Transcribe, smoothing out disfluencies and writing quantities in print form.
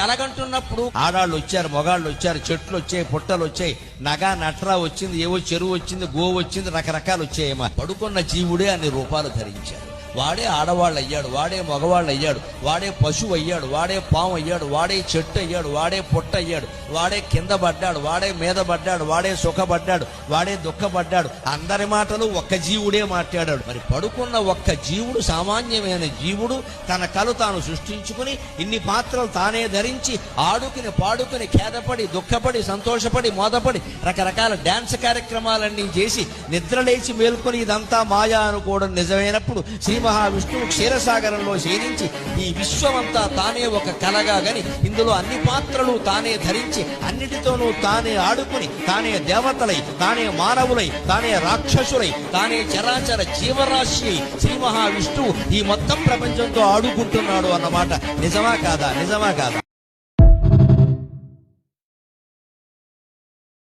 కలగంటున్నప్పుడు ఆడాళ్ళు వచ్చారు, మొగాళ్ళు వచ్చారు, చెట్లు వచ్చాయి, పుట్టలు వచ్చాయి, నగా నట్రా వచ్చింది, ఏవో చెరువు వచ్చింది, గోవు వచ్చింది, రకరకాలు వచ్చాయేమో. పడుకున్న జీవుడే అన్ని రూపాలు ధరించాడు. వాడే ఆడవాళ్ళు అయ్యాడు, వాడే మగవాళ్ళు అయ్యాడు, వాడే పశువు అయ్యాడు, వాడే పాము అయ్యాడు, వాడే చెట్టు అయ్యాడు, వాడే పొట్ట అయ్యాడు, వాడే కింద పడ్డాడు, వాడే మీద పడ్డాడు, వాడే సుఖపడ్డాడు, వాడే దుఃఖపడ్డాడు. అందరి మాటలు ఒక్క జీవుడే మాట్లాడాడు. మరి పడుకున్న ఒక్క జీవుడు, సామాన్యమైన జీవుడు, తన కలు తాను సృష్టించుకుని ఇన్ని పాత్రలు తానే ధరించి ఆడుకుని పాడుకుని ఖేదపడి దుఃఖపడి సంతోషపడి మోదపడి రకరకాల డాన్స్ కార్యక్రమాలన్నీ చేసి నిద్రలేచి మేల్కొని ఇదంతా మాయా అనుకోవడం నిజమైనప్పుడు శ్రీ మహావిష్ణువు క్షీరసాగరంలో శయనించి ఈ విశ్వమంతా తానే ఒక కలగా గని ఇందులో అన్ని పాత్రలు తానే ధరించి అన్నిటితోనూ తానే ఆడుకుని తానే దేవతలై, తానే మానవులై, తానే రాక్షసులై, తానే చరాచర జీవరాశి శ్రీ మహావిష్ణువు ఈ మొత్తం ప్రపంచంతో ఆడుకుంటున్నాడు అన్నమాట. నిజమా కాదా? నిజమా కాదా?